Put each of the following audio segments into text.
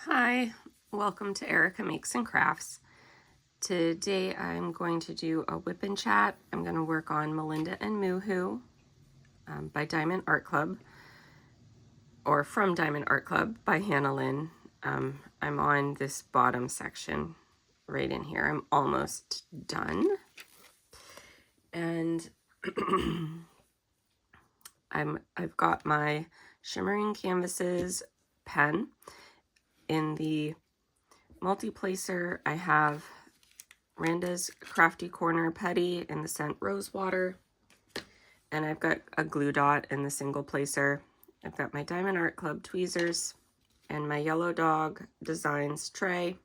Hi, welcome to Erica Makes and Crafts. Today I'm going to do a whip and chat. I'm going to work on Melinda and Moohoo by Diamond Art Club, or from Diamond Art Club by Hannah Lynn. I'm on this bottom section right in here. I'm almost done. And I've got my Shimmering Canvases pen. In the multi-placer, I have Randa's Crafty Corner Putty in the scent Rosewater. And I've got a glue dot in the single placer. I've got my Diamond Art Club tweezers and my Yellow Dog Designs tray.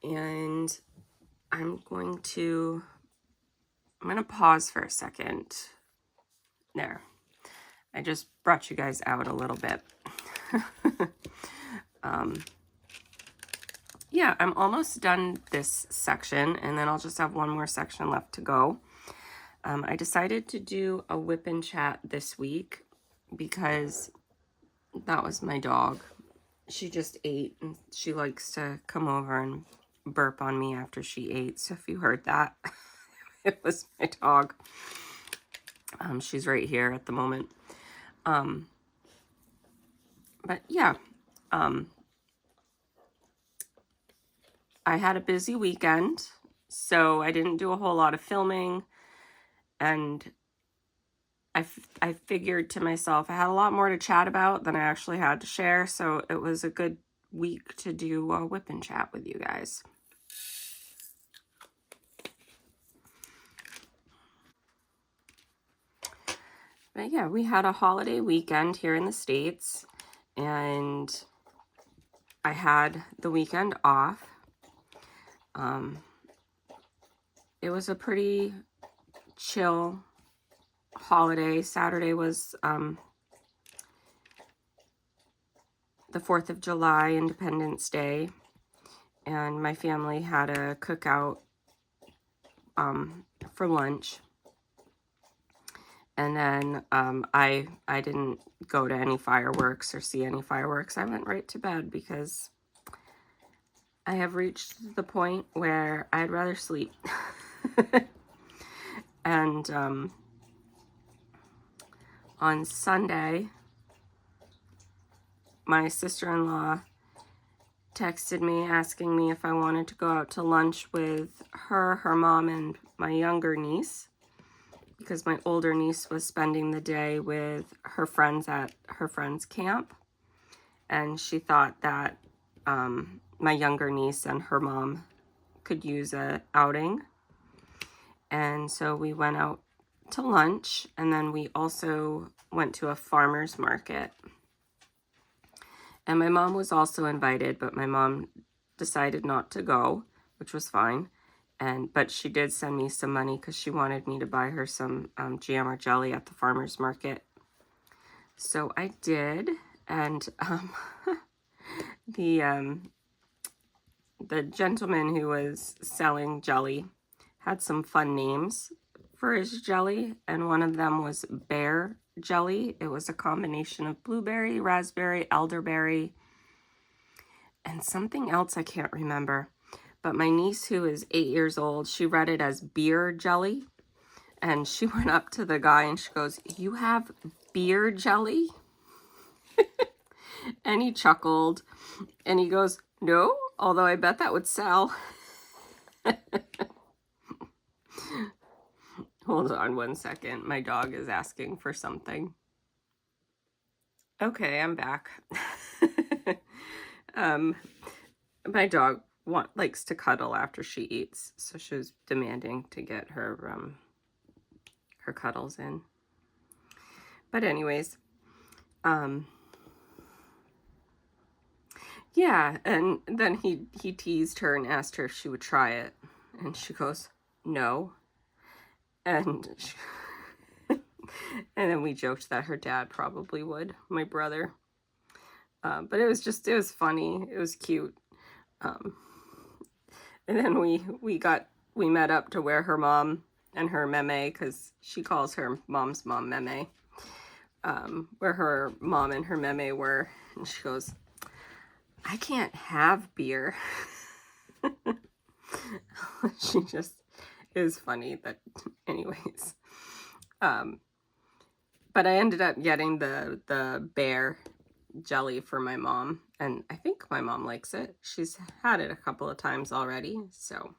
And I'm going to pause for a second. There. I just brought you guys out a little bit. Yeah, I'm almost done this section, and then I'll just have one more section left to go. I decided to do a whip and chat this week because that was my dog. She just ate, and she likes to come over and burp on me after she ate. So if you heard that, it was my dog. She's right here at the moment. But yeah, I had a busy weekend, so I didn't do a whole lot of filming, and I figured to myself I had a lot more to chat about than I actually had to share, so it was a good week to do a whip and chat with you guys. But yeah, we had a holiday weekend here in the States, and I had the weekend off. It was a pretty chill holiday. Saturday was the 4th of July, Independence Day, and my family had a cookout for lunch. And then I didn't go to any fireworks or see any fireworks. I went right to bed because I have reached the point where I'd rather sleep. And on Sunday, my sister-in-law texted me asking me if I wanted to go out to lunch with her mom, and my younger niece, because my older niece was spending the day with her friends at her friend's camp, and she thought that my younger niece and her mom could use a outing. And so we went out to lunch, and then we also went to a farmer's market. And my mom was also invited, but my mom decided not to go, which was fine. But she did send me some money because she wanted me to buy her some jam or jelly at the farmer's market. So I did, and the gentleman who was selling jelly had some fun names for his jelly, and one of them was Bear Jelly. It was a combination of blueberry, raspberry, elderberry, and something else I can't remember. But my niece, who is 8 years old, she read it as beer jelly, and she went up to the guy and she goes, "You have beer jelly?" And he chuckled, and he goes, "No, although I bet that would sell." Hold on one second. My dog is asking for something. Okay, I'm back. My dog likes to cuddle after she eats, so she was demanding to get her cuddles in. But anyways, yeah, and then he teased her and asked her if she would try it, and she goes, "No." And and then we joked that her dad probably would, my brother. But it was funny. It was cute. And then we met up to where her mom and her meme, because she calls her mom's mom Meme, where her mom and her meme were, and she goes, I can't have beer. She just is funny, but anyways. But I ended up getting the bear jelly for my mom, and I think my mom likes it. She's had it a couple of times already, so.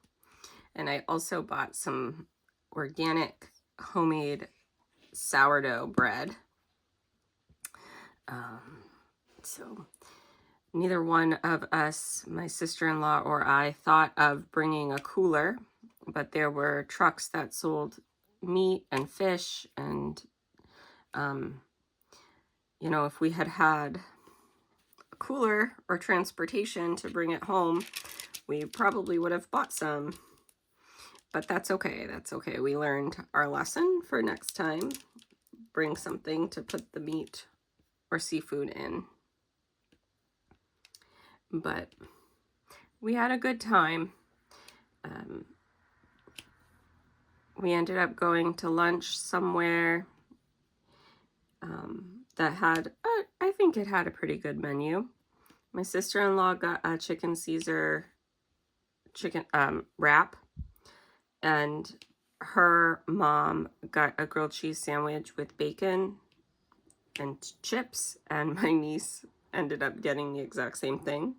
And I also bought some organic homemade sourdough bread. So neither one of us, my sister-in-law or I, thought of bringing a cooler, but there were trucks that sold meat and fish, and you know, if we had had a cooler or transportation to bring it home, we probably would have bought some. But that's okay. That's okay. We learned our lesson for next time. Bring something to put the meat or seafood in. But we had a good time. We ended up going to lunch somewhere that had, I think it had a pretty good menu. My sister-in-law got a chicken Caesar chicken wrap, and her mom got a grilled cheese sandwich with bacon and chips, and my niece ended up getting the exact same thing.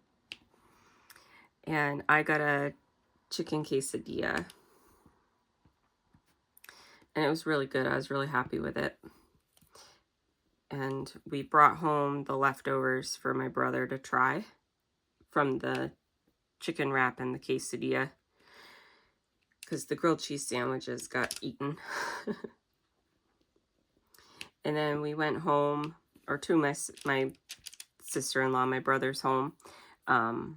And I got a chicken quesadilla, and it was really good. I was really happy with it. And we brought home the leftovers for my brother to try from the chicken wrap and the quesadilla, because the grilled cheese sandwiches got eaten. And then we went home, or to my sister-in-law, my brother's home, and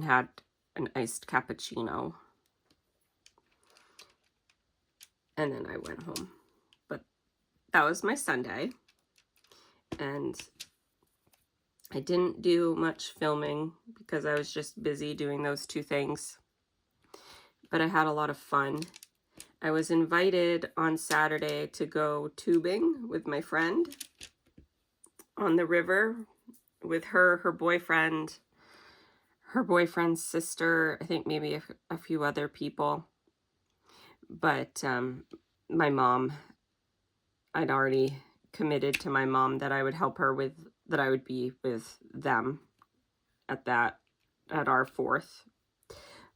had an iced cappuccino. And then I went home. But that was my Sunday. And I didn't do much filming because I was just busy doing those two things. But I had a lot of fun. I was invited on Saturday to go tubing with my friend on the river with her boyfriend, her boyfriend's sister, I think maybe a few other people. But my mom, I'd already committed to my mom that I would help her with, that I would be with them at our fourth.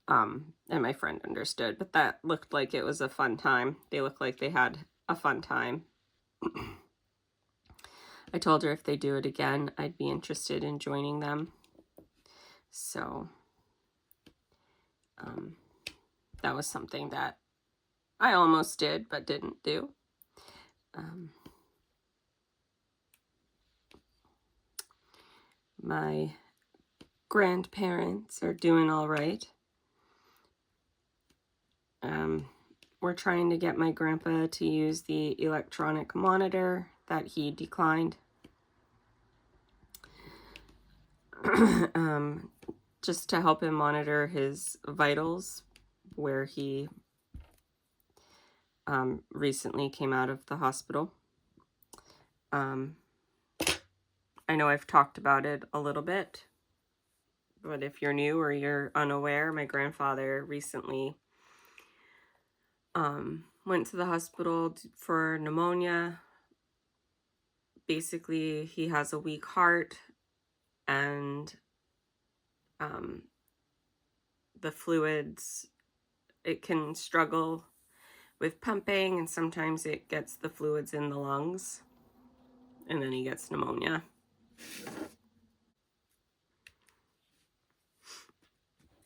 And my friend understood, but that looked like it was a fun time. They looked like they had a fun time. I told her if they do it again, I'd be interested in joining them. So, that was something that I almost did, but didn't do. My grandparents are doing all right. We're trying to get my grandpa to use the electronic monitor that he declined. Just to help him monitor his vitals, where he recently came out of the hospital. I know I've talked about it a little bit, but if you're new or you're unaware, my grandfather recently went to the hospital for pneumonia. Basically, he has a weak heart, and the fluids, it can struggle with pumping, and sometimes it gets the fluids in the lungs, and then he gets pneumonia.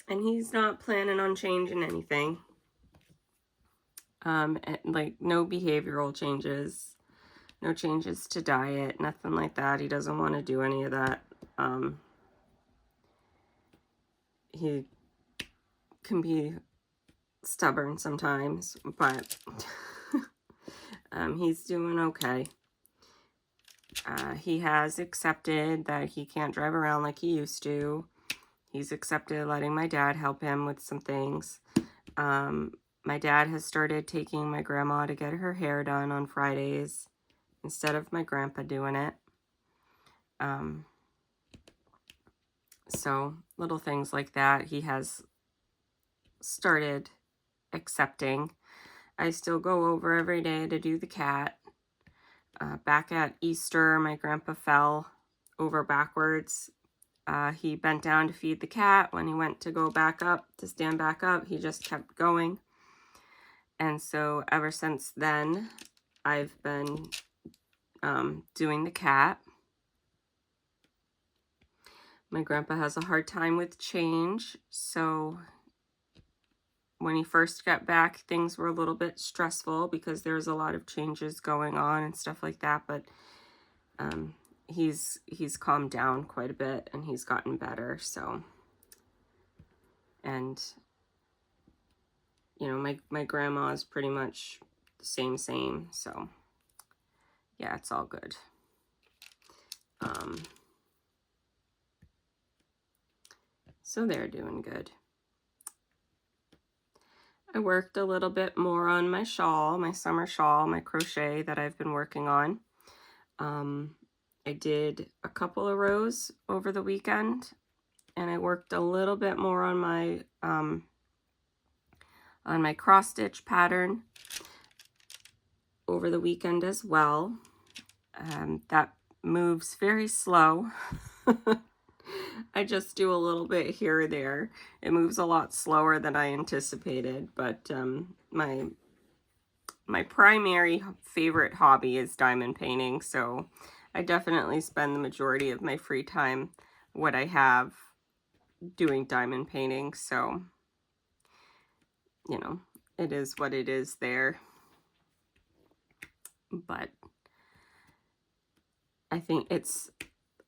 And he's not planning on changing anything. Like no behavioral changes, no changes to diet, nothing like that. He doesn't want to do any of that. He can be stubborn sometimes, but he's doing okay. He has accepted that he can't drive around like he used to. He's accepted letting my dad help him with some things. My dad has started taking my grandma to get her hair done on Fridays. instead of my grandpa doing it. So little things like that he has started accepting. I still go over every day to do the cat. Back at Easter, my grandpa fell over backwards. He bent down to feed the cat. When he went to go back up, to stand back up, he just kept going. And so ever since then, I've been doing the cat. My grandpa has a hard time with change, so when he first got back, things were a little bit stressful because there's a lot of changes going on and stuff like that, but he's calmed down quite a bit and he's gotten better. So, and you know, my grandma is pretty much the same, so yeah, it's all good. So they're doing good. I worked a little bit more on my shawl, my summer shawl, my crochet that I've been working on. I did a couple of rows over the weekend, and I worked a little bit more on my cross stitch pattern over the weekend as well. That moves very slow. I just do a little bit here or there. It moves a lot slower than I anticipated, but my primary favorite hobby is diamond painting, so I definitely spend the majority of my free time, what I have, doing diamond painting. So, you know, it is what it is there. But I think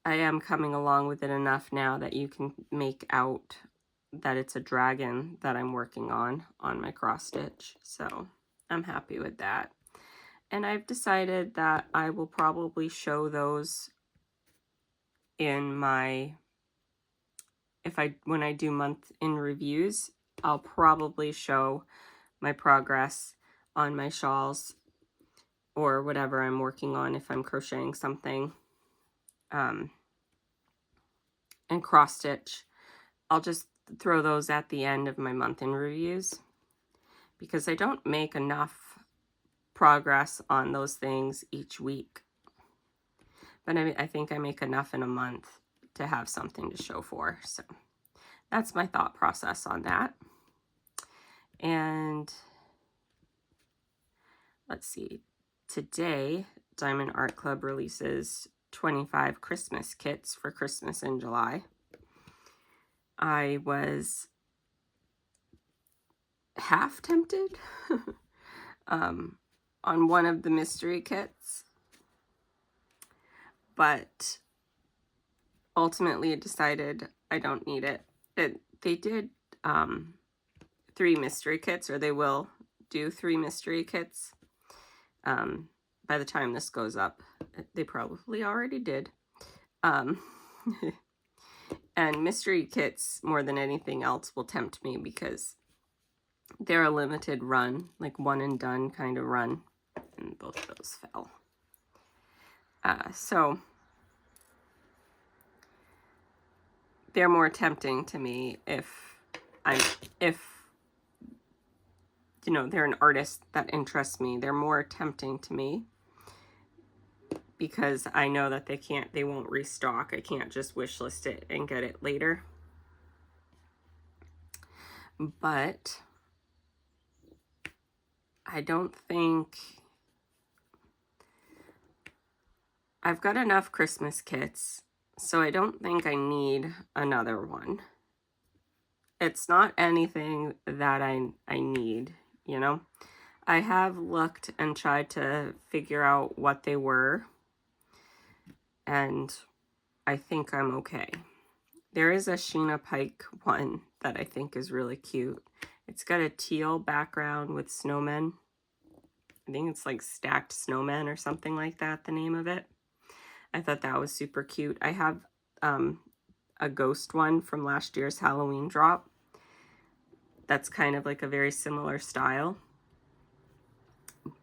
I am coming along with it enough now that you can make out that it's a dragon that I'm working on my cross stitch. So I'm happy with that. And I've decided that I will probably show those in my, when I do month in reviews, I'll probably show my progress on my shawls or whatever I'm working on if I'm crocheting something. And cross stitch, I'll just throw those at the end of my month in reviews because I don't make enough progress on those things each week. But I think I make enough in a month to have something to show for. So that's my thought process on that. And let's see, today Diamond Art Club releases 25 Christmas kits for Christmas in July. I was half tempted on one of the mystery kits, but ultimately decided I don't need it. They did 3 mystery kits, or they will do 3 mystery kits. By the time this goes up, they probably already did. And mystery kits, more than anything else, will tempt me because they're a limited run, like one and done kind of run. And both of those fell. So they're more tempting to me if you know, they're an artist that interests me. They're more tempting to me because I know that they won't restock. I can't just wish list it and get it later. But I don't think I've got enough Christmas kits, so I don't think I need another one. It's not anything that I need, you know. I have looked and tried to figure out what they were, and I think I'm okay. There is a Sheena Pike one that I think is really cute. It's got a teal background with snowmen. I think it's like stacked snowmen or something like that, the name of it. I thought that was super cute. I have a ghost one from last year's Halloween drop. That's kind of like a very similar style.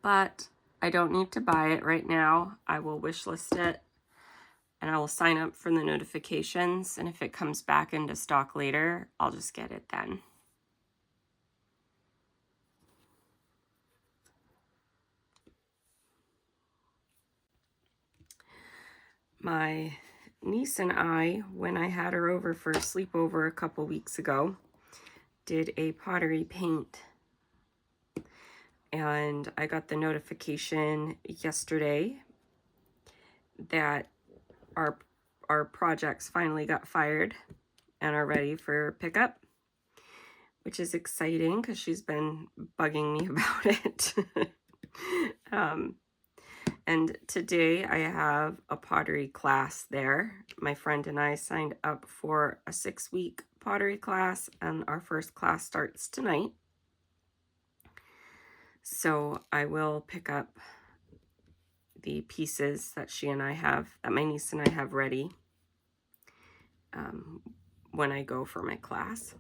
But I don't need to buy it right now. I will wish list it and I will sign up for the notifications. And if it comes back into stock later, I'll just get it then. My niece and I, when I had her over for a sleepover a couple weeks ago, did a pottery paint. And I got the notification yesterday that our projects finally got fired and are ready for pickup, which is exciting because she's been bugging me about it. And today I have a pottery class there. My friend and I signed up for a 6-week pottery class, and our first class starts tonight. So I will pick up the pieces that that my niece and I have ready when I go for my class.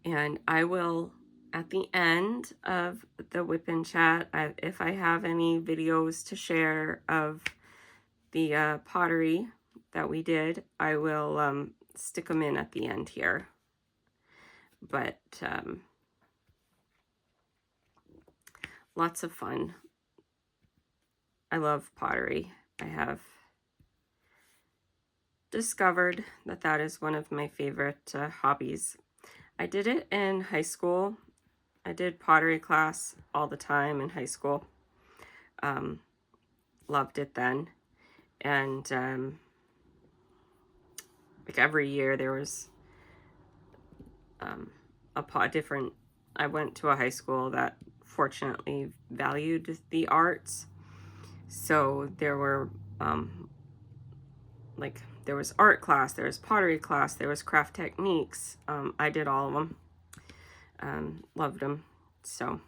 And I will, at the end of the WIP and chat, if I have any videos to share of the pottery that we did, I will stick them in at the end here. But lots of fun. I love pottery. I have discovered that that is one of my favorite hobbies. I did it in high school. I did pottery class all the time in high school. Loved it then. And like every year there was different. I went to a high school that fortunately valued the arts. So there were like there was art class, there was pottery class, there was craft techniques. I did all of them. Loved them. So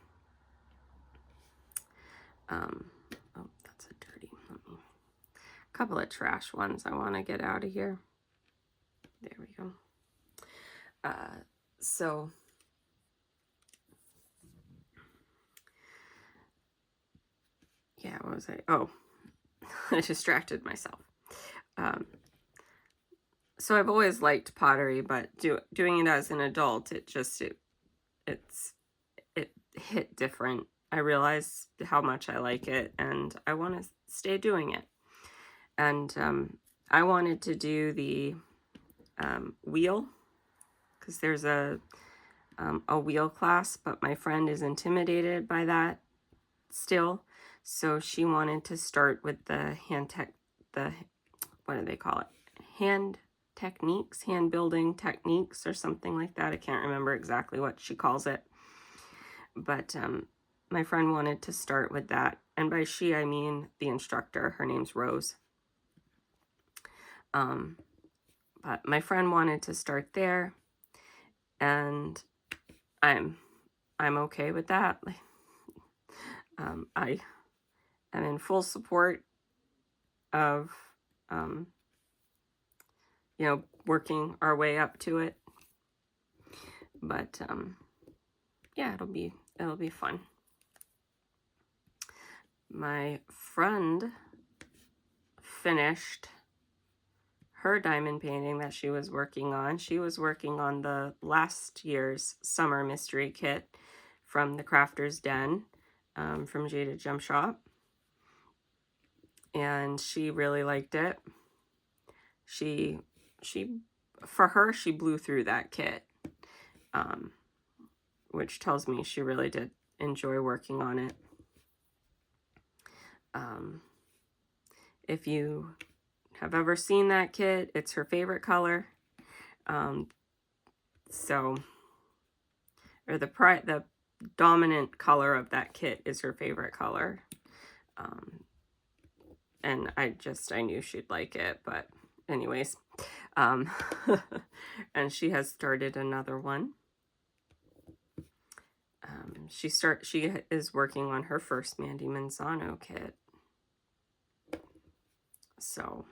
oh, that's a dirty. A couple of trash ones I want to get out of here. There we go. So yeah, what was I? Oh, I distracted myself. So I've always liked pottery, but doing it as an adult, it hit different. I realized how much I like it, and I want to stay doing it. And I wanted to do the wheel, because there's a wheel class, but my friend is intimidated by that still, so she wanted to start with the what do they call it? Hand building techniques or something like that. I can't remember exactly what she calls it. But my friend wanted to start with that. And by she, I mean the instructor. Her name's Rose. But my friend wanted to start there. And I'm okay with that. I am in full support of working our way up to it. But yeah, it'll be fun. My friend finished her diamond painting that she was working on. She was working on the last year's summer mystery kit from the Crafter's Den, from Jaded Gem Shop. And she really liked it. She blew through that kit, which tells me she really did enjoy working on it. If you have ever seen that kit, it's her favorite color. The dominant color of that kit is her favorite color. And I knew she'd like it, but anyways, and she has started another one. She is working on her first Mandy Manzano kit. So,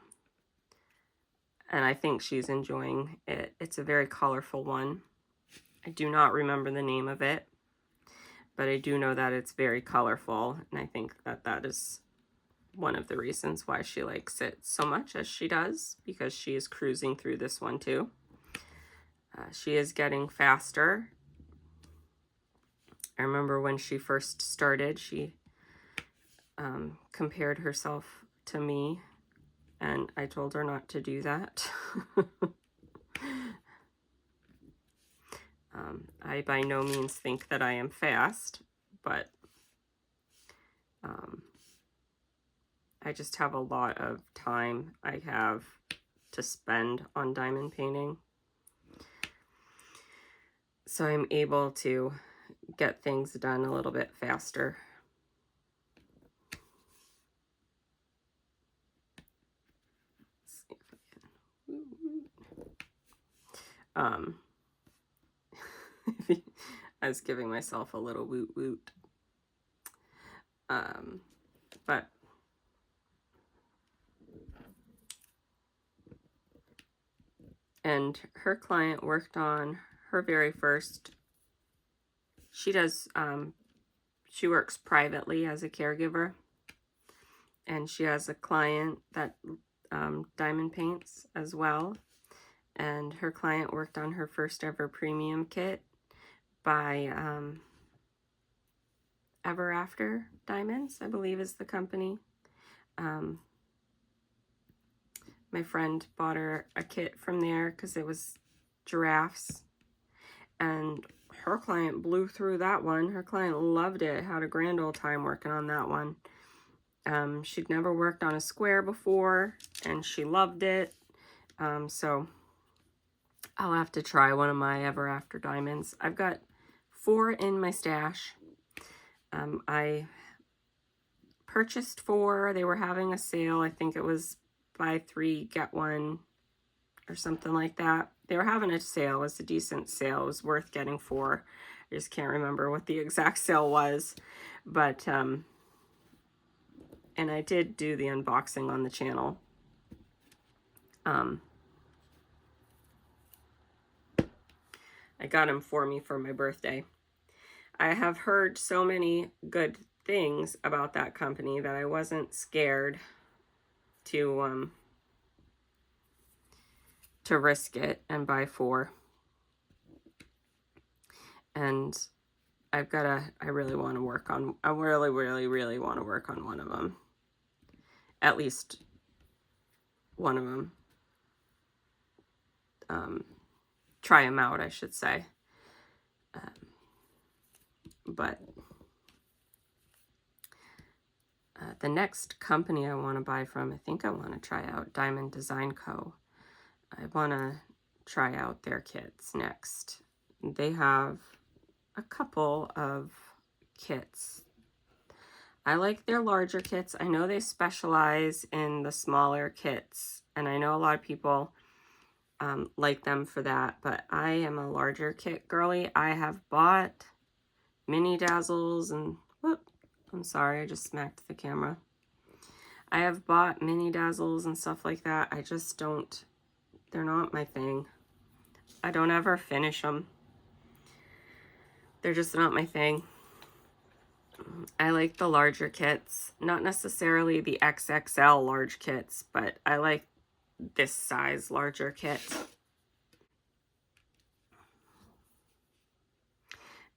and I think she's enjoying it. It's a very colorful one. I do not remember the name of it, but I do know that it's very colorful, and I think that that is one of the reasons why she likes it so much as she does, because she is cruising through this one too. She is getting faster. I remember when she first started, she compared herself to me, and I told her not to do that. I by no means think that I am fast, but I just have a lot of time I have to spend on diamond painting. So I'm able to get things done a little bit faster. Let's see if I can. I was giving myself a little woot woot. But and her client worked on her very first, she does, she works privately as a caregiver, and she has a client that diamond paints as well, and her client worked on her first ever premium kit by Ever After Diamonds, I believe is the company. My friend bought her a kit from there because it was giraffes, and her client blew through that one. Her client loved it, had a grand old time working on that one. She'd never worked on a square before, and she loved it. So I'll have to try one of my Ever After Diamonds. I've got 4 in my stash. I purchased 4. They were having a sale. I think it was buy 3, get 1 or something like that. They were having a sale. It was a decent sale. It was worth getting 4. I just can't remember what the exact sale was. But, and I did do the unboxing on the channel. I got them for me for my birthday. I have heard so many good things about that company that I wasn't scared to risk it and buy 4. And I really want to work on, I really want to work on one of them. At least one of them. Try them out, I should say. But the next company I want to buy from, I think I want to try out Diamond Design Co. I want to try out their kits next. They have a couple of kits. I like their larger kits. I know they specialize in the smaller kits, and I know a lot of people like them for that, but I am a larger kit girly. I have bought mini dazzles and, whoop, I'm sorry, I just smacked the camera. I have bought mini dazzles and stuff like that. I just don't, they're not my thing. I don't ever finish them. They're just not my thing. I like the larger kits, not necessarily the XXL large kits, but I like this size larger kit.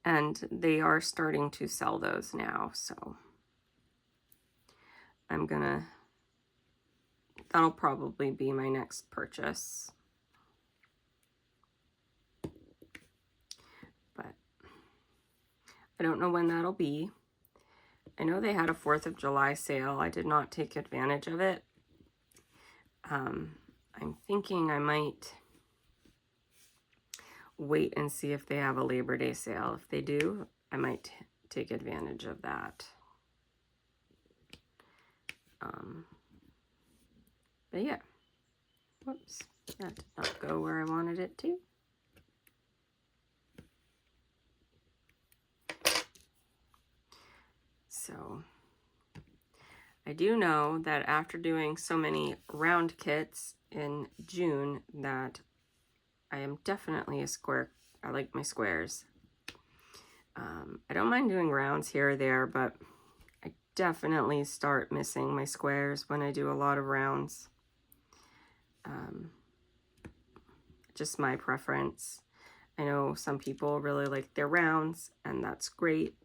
And they are starting to sell those now, so I'm gonna, that'll probably be my next purchase. But I don't know when that'll be. I know they had a 4th of July sale. I did not take advantage of it. I'm thinking I might wait and see if they have a Labor Day sale. If they do, I might take advantage of that. But yeah, whoops, that did not go where I wanted it to. So I do know that after doing so many round kits in June that I am definitely a square. I like my squares. I don't mind doing rounds here or there, but I definitely start missing my squares when I do a lot of rounds. Just my preference. I know some people really like their rounds, and that's great.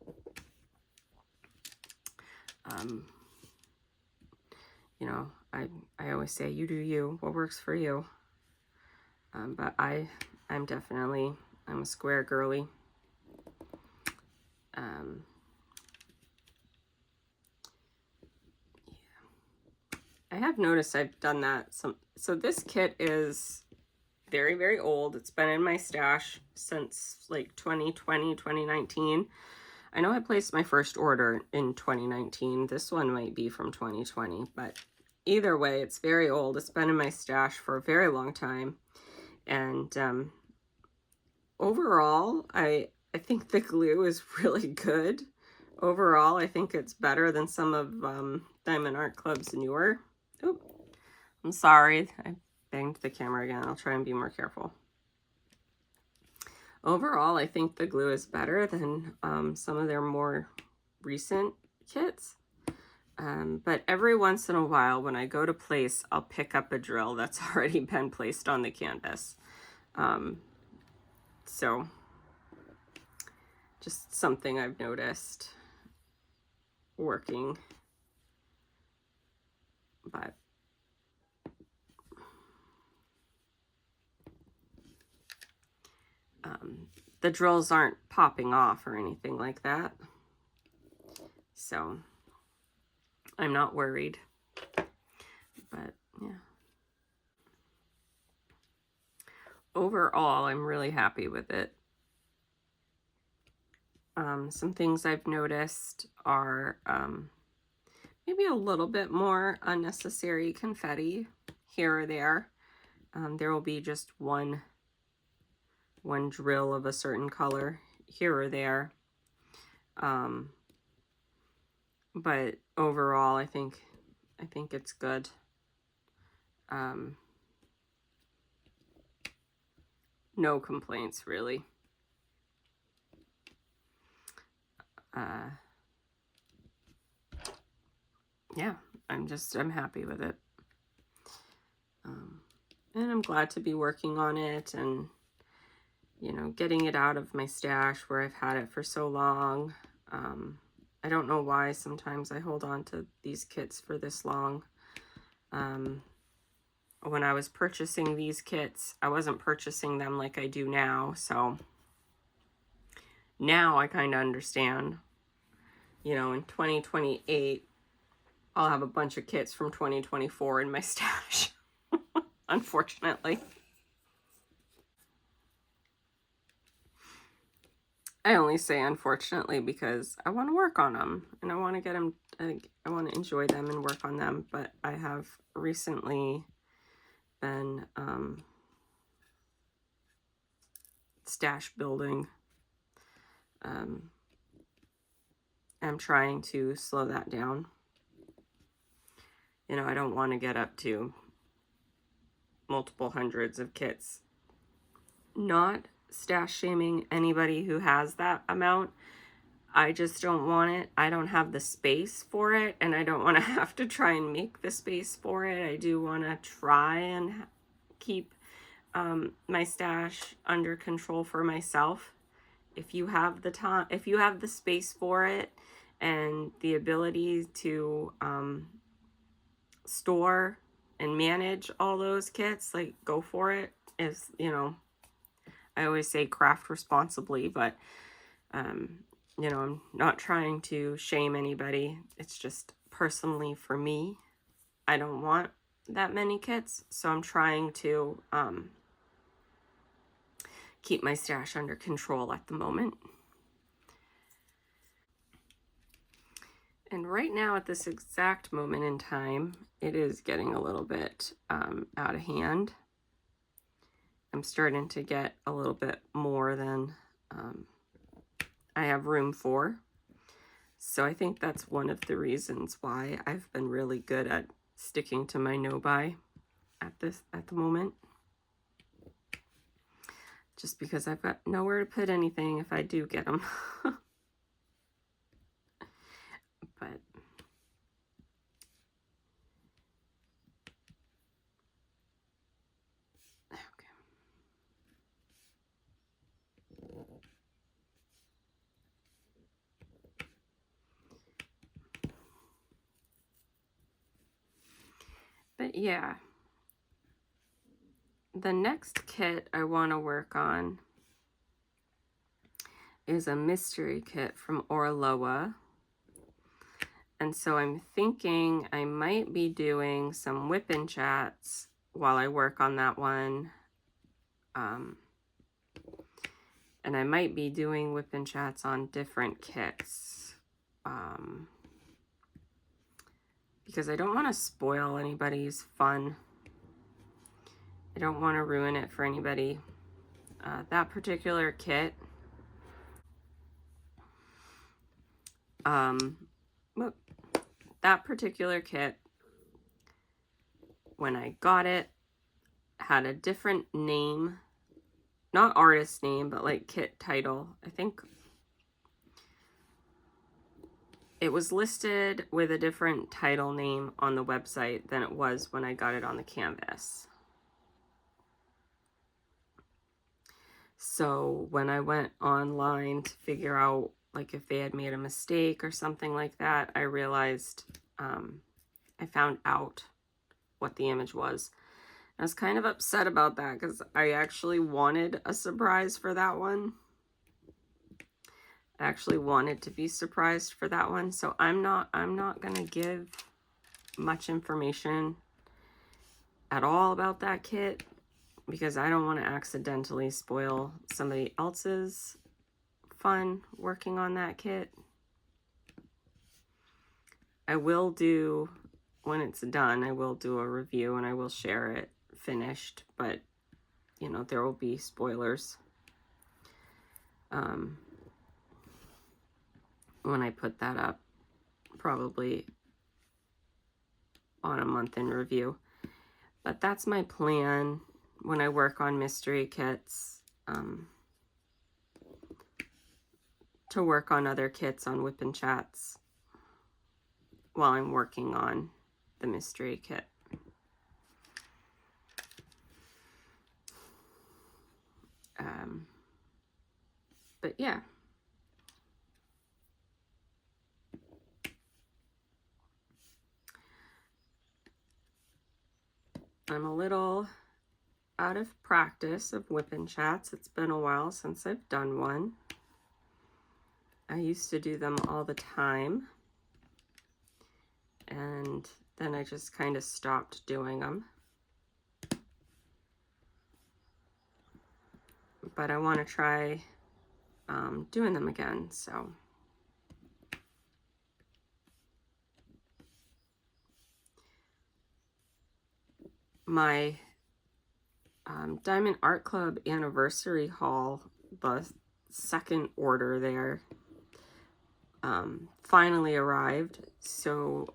You know, I always say, you do you, what works for you. But I'm a square girly. I have noticed I've done that so this kit is very, very old. It's been in my stash since like 2020, 2019. I know I placed my first order in 2019. This one might be from 2020, but either way, it's very old. It's been in my stash for a very long time. And overall, I think the glue is really good. Overall, I think it's better than some of Diamond Art Club's newer. Oop, I'm sorry. I banged the camera again. I'll try and be more careful. Overall, I think the glue is better than some of their more recent kits. But every once in a while, when I go to place, I'll pick up a drill that's already been placed on the canvas. So, just something I've noticed working. But the drills aren't popping off or anything like that. So I'm not worried. But yeah. Overall, I'm really happy with it. Some things I've noticed are maybe a little bit more unnecessary confetti here or there. There will be just one drill of a certain color here or there. But overall, I think it's good. No complaints, really. Yeah, I'm happy with it. And I'm glad to be working on it and, you know, getting it out of my stash where I've had it for so long. I don't know why sometimes I hold on to these kits for this long. When I was purchasing these kits, I wasn't purchasing them like I do now, so now I kind of understand. You know, in 2028, I'll have a bunch of kits from 2024 in my stash, unfortunately. I only say unfortunately because I want to work on them and I want to get them, I want to enjoy them and work on them, but I have recently been stash building. I'm trying to slow that down. You know, I don't want to get up to multiple hundreds of kits. Not stash shaming anybody who has that amount. I just don't want it. I don't have the space for it, and I don't want to have to try and make the space for it. I do want to try and keep my stash under control for myself. If you have the time, if you have the space for it and the ability to store and manage all those kits, like, go for it. Is, you know, I always say craft responsibly, but you know, I'm not trying to shame anybody. It's just personally for me, I don't want that many kits, so I'm trying to keep my stash under control at the moment. And right now, at this exact moment in time, it is getting a little bit out of hand. I'm starting to get a little bit more than I have room for. So I think that's one of the reasons why I've been really good at sticking to my no-buy at the moment. just because I've got nowhere to put anything if I do get them. But okay. But yeah, the next kit I want to work on is a mystery kit from Orloa. And so I'm thinking I might be doing some WIP and chats while I work on that one. And I might be doing WIP and chats on different kits. Because I don't want to spoil anybody's fun. I don't want to ruin it for anybody. That particular kit, when I got it, had a different name. Not artist name, but like kit title. I think it was listed with a different title name on the website than it was when I got it on the canvas. So when I went online to figure out like if they had made a mistake or something like that, I realized, I found out what the image was. I was kind of upset about that because I actually wanted a surprise for that one. I actually wanted to be surprised for that one. So I'm not going to give much information at all about that kit because I don't want to accidentally spoil somebody else's fun working on that kit. I will do, when it's done, I will do a review and I will share it finished, but you know, there will be spoilers when I put that up, probably on a month in review. But that's my plan when I work on mystery kits, to work on other kits on WIP and chats while I'm working on the mystery kit. But yeah. I'm a little out of practice of WIP and chats. It's been a while since I've done one. I used to do them all the time, and then I just kind of stopped doing them. But I want to try doing them again, so. My Diamond Art Club anniversary haul, the second order there, finally arrived. So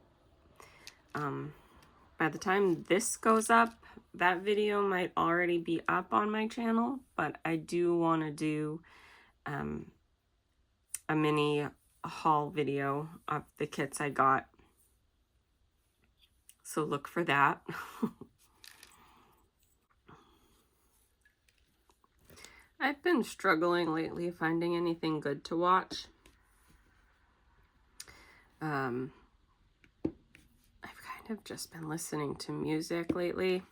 by the time this goes up, that video might already be up on my channel, but I do want to do a mini haul video of the kits I got. So look for that. I've been struggling lately finding anything good to watch. I've kind of just been listening to music lately.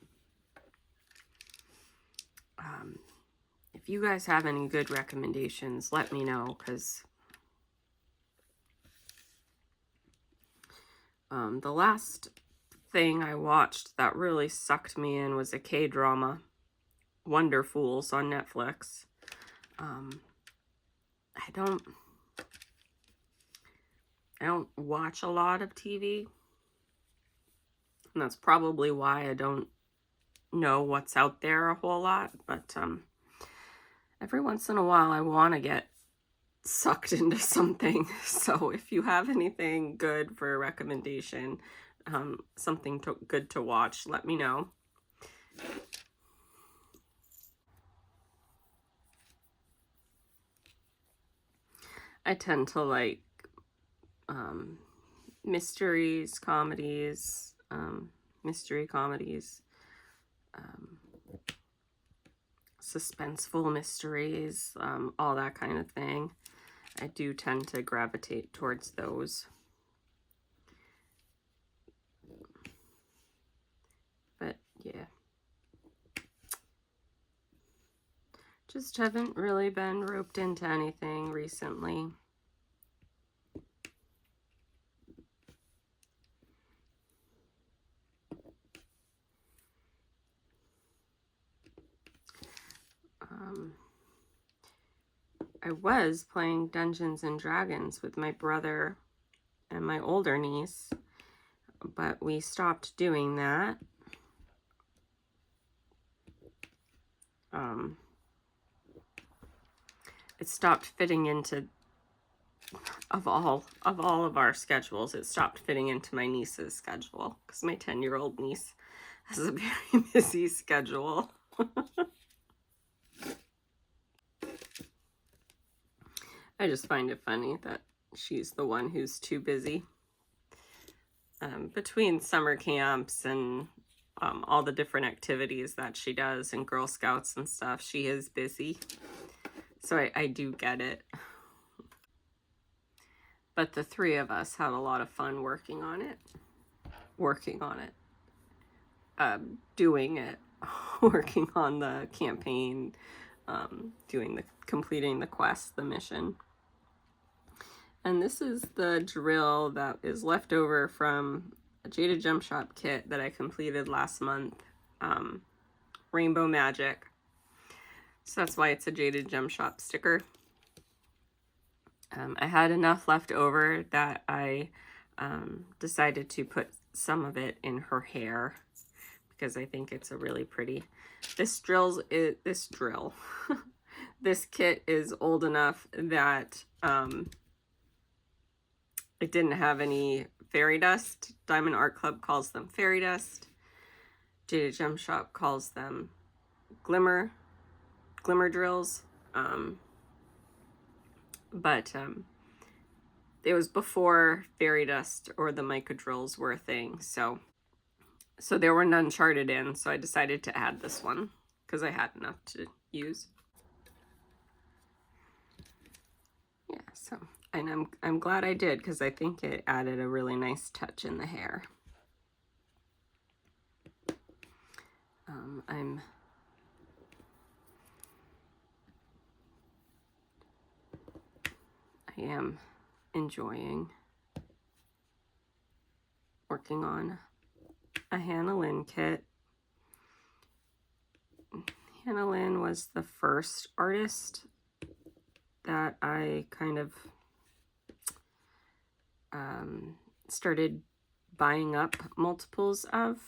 If you guys have any good recommendations, let me know, because the last thing I watched that really sucked me in was a K-drama, Wonderfools on Netflix. I don't watch a lot of TV, and that's probably why I don't know what's out there a whole lot, but every once in a while I want to get sucked into something. So if you have anything good for a recommendation, something good to watch, let me know. I tend to like mysteries, comedies, mystery comedies, suspenseful mysteries, all that kind of thing. I do tend to gravitate towards those. But yeah. Just haven't really been roped into anything recently. I was playing Dungeons and Dragons with my brother and my older niece, but we stopped doing that. It stopped fitting into, of all of our schedules, it stopped fitting into my niece's schedule because my 10-year-old niece has a very busy schedule. I just find it funny that she's the one who's too busy. Between summer camps and all the different activities that she does and Girl Scouts and stuff, she is busy. So I do get it. But the three of us had a lot of fun working on it, doing it, working on the campaign, completing the quest, the mission. And this is the drill that is left over from a Jaded Gem Shop kit that I completed last month, Rainbow Magic. So that's why it's a Jaded Gem Shop sticker. I had enough left over that I decided to put some of it in her hair because I think it's a really pretty. This kit is old enough that it didn't have any fairy dust. Diamond Art Club calls them fairy dust. Jaded Gem Shop calls them glimmer drills. But it was before fairy dust or the mica drills were a thing. So there were none charted in. So I decided to add this one because I had enough to use. Yeah, so, and I'm glad I did because I think it added a really nice touch in the hair. I am enjoying working on a Hannah Lynn kit. Hannah Lynn was the first artist that I kind of started buying up multiples of.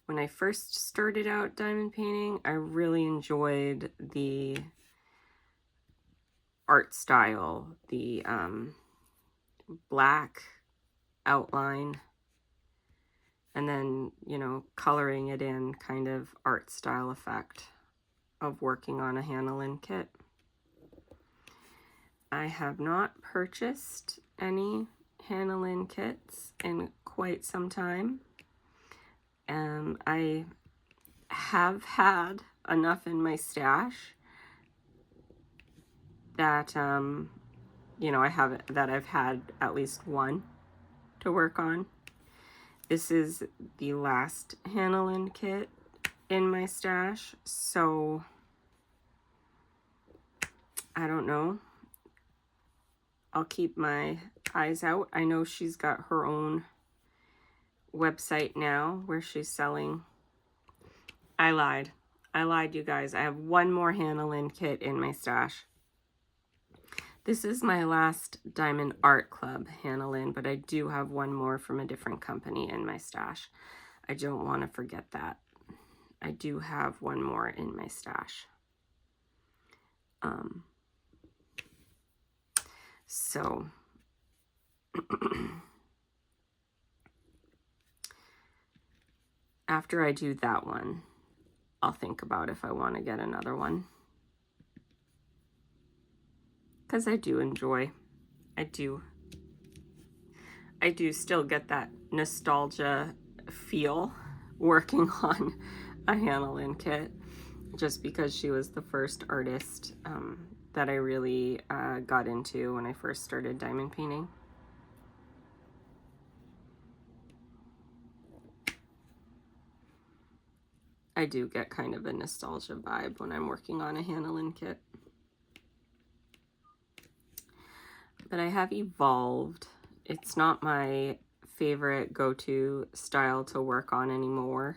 When I first started out diamond painting, I really enjoyed the art style, the black outline, and then, you know, coloring it in, kind of art style effect of working on a Hannah Lynn kit. I have not purchased any Hannah Lynn kits in quite some time. I have had enough in my stash that, you know, I've had at least one to work on. This is the last Hannah Lynn kit in my stash, so I don't know. I'll keep my eyes out. I know she's got her own website now where she's selling. I lied, you guys. I have one more Hannah Lynn kit in my stash. This is my last Diamond Art Club Hannah Lynn, but I do have one more from a different company in my stash. I don't want to forget that. I do have one more in my stash. So after I do that one, I'll think about if I want to get another one. Because I do enjoy, I do still get that nostalgia feel working on a Hannah Lynn kit, just because she was the first artist that I really got into when I first started diamond painting. I do get kind of a nostalgia vibe when I'm working on a Hannah Lynn kit. But I have evolved. It's not my favorite go-to style to work on anymore.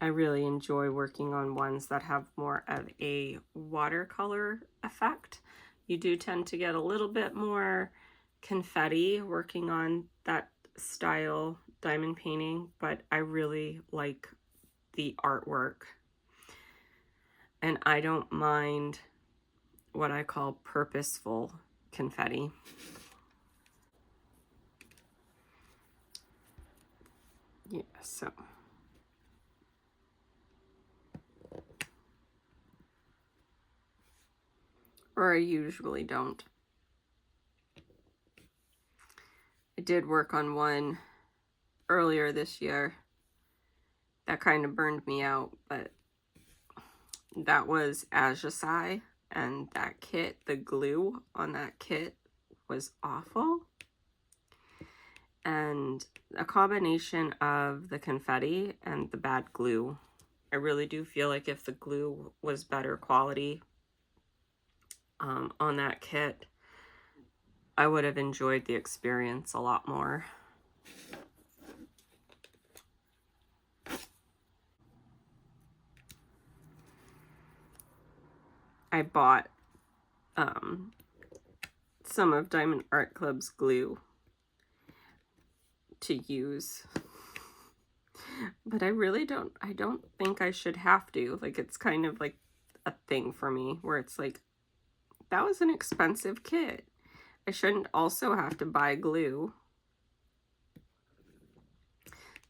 I really enjoy working on ones that have more of a watercolor effect. You do tend to get a little bit more confetti working on that style diamond painting, but I really like the artwork. And I don't mind what I call purposeful confetti. Yeah, so. Or I usually don't. I did work on one earlier this year that kind of burned me out, but that was Ajacai, and that kit, the glue on that kit was awful. And a combination of the confetti and the bad glue. I really do feel like if the glue was better quality on that kit, I would have enjoyed the experience a lot more. I bought some of Diamond Art Club's glue to use, but I don't think I should have to. Like, it's kind of like a thing for me where it's like, that was an expensive kit. I shouldn't also have to buy glue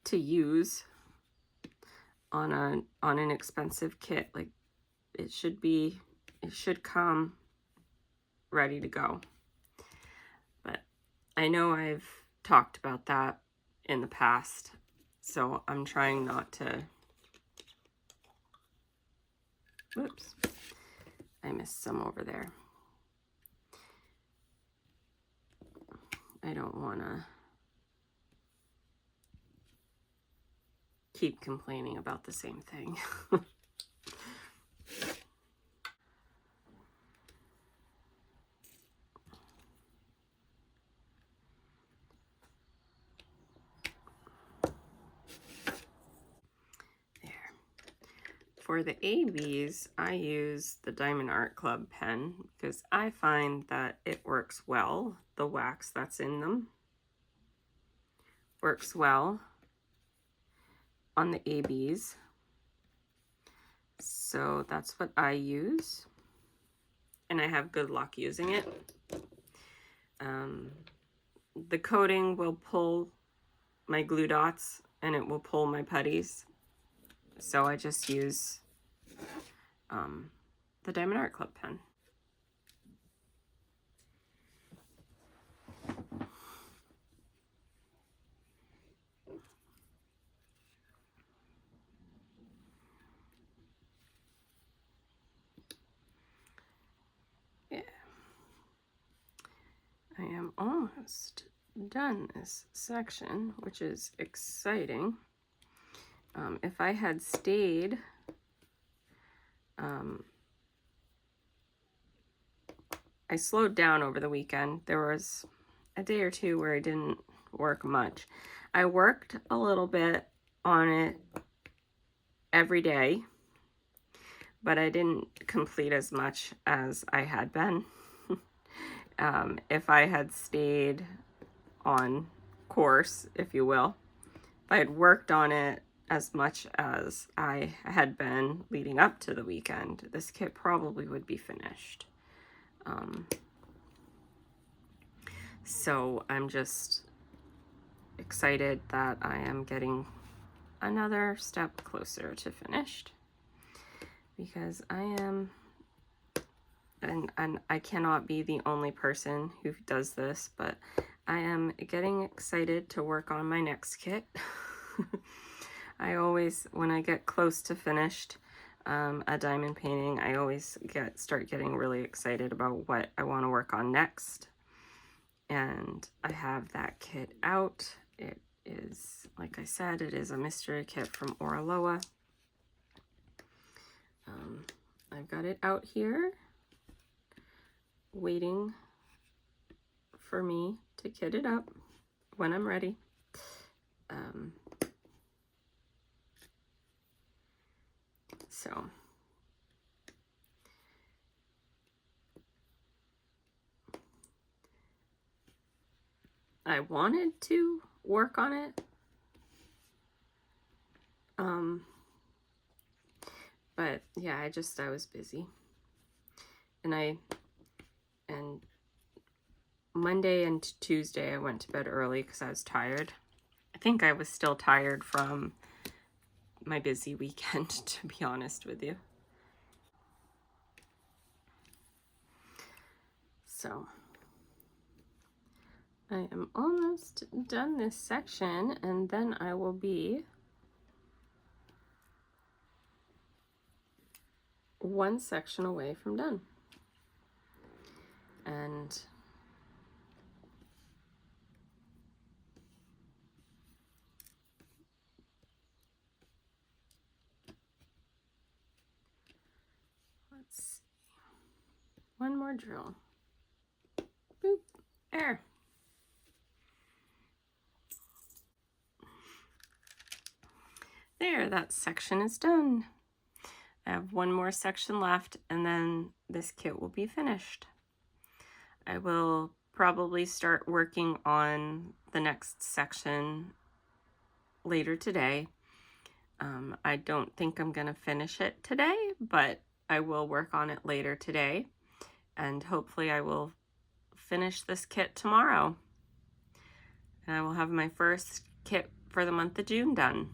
to use on an expensive kit. Like, it should come ready to go. But I know I've talked about that in the past, so I'm trying not to. Whoops, I missed some over there. I don't want to keep complaining about the same thing. For the ABs, I use the Diamond Art Club pen because I find that it works well. The wax that's in them works well on the ABs. So that's what I use. And I have good luck using it. The coating will pull my glue dots and it will pull my putties. So I just use the Diamond Art Club pen. Yeah. I am almost done this section, which is exciting. If I had stayed I slowed down over the weekend. There was a day or two where I didn't work much. I worked a little bit on it every day, but I didn't complete as much as I had been. If I had stayed on course, if you will, if I had worked on it as much as I had been leading up to the weekend, this kit probably would be finished. So I'm just excited that I am getting another step closer to finished, because I am, and I cannot be the only person who does this, but I am getting excited to work on my next kit. I always, when I get close to finished a diamond painting, I always start getting really excited about what I want to work on next. And I have that kit out. It is, like I said, it is a mystery kit from Oraloa. I've got it out here, waiting for me to kit it up when I'm ready. So I wanted to work on it, but yeah, I was busy, and Monday and Tuesday I went to bed early because I was tired. I think I was still tired from my busy weekend, to be honest with you. So I am almost done this section, and then I will be one section away from done. And let's see, one more drill. Boop, there. There, that section is done. I have one more section left, and then this kit will be finished. I will probably start working on the next section later today. I don't think I'm gonna finish it today, but I will work on it later today, and hopefully I will finish this kit tomorrow. And I will have my first kit for the month of June done.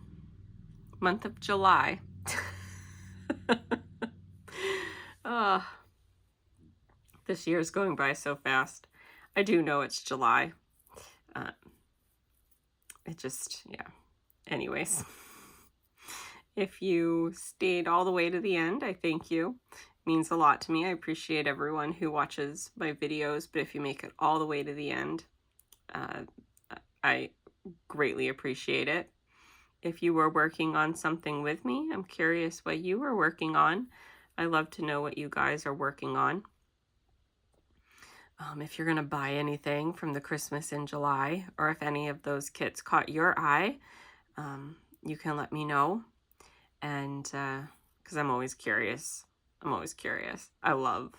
Month of July. Oh, this year is going by so fast. I do know it's July. It just, yeah. Anyways, if you stayed all the way to the end, I thank you. It means a lot to me. I appreciate everyone who watches my videos, but if you make it all the way to the end, I greatly appreciate it. If you were working on something with me, I'm curious what you were working on. I love to know what you guys are working on. If you're going to buy anything from the Christmas in July, or if any of those kits caught your eye, you can let me know. And because I'm always curious. I love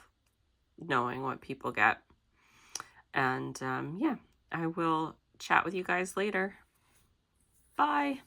knowing what people get. And yeah, I will chat with you guys later. Bye.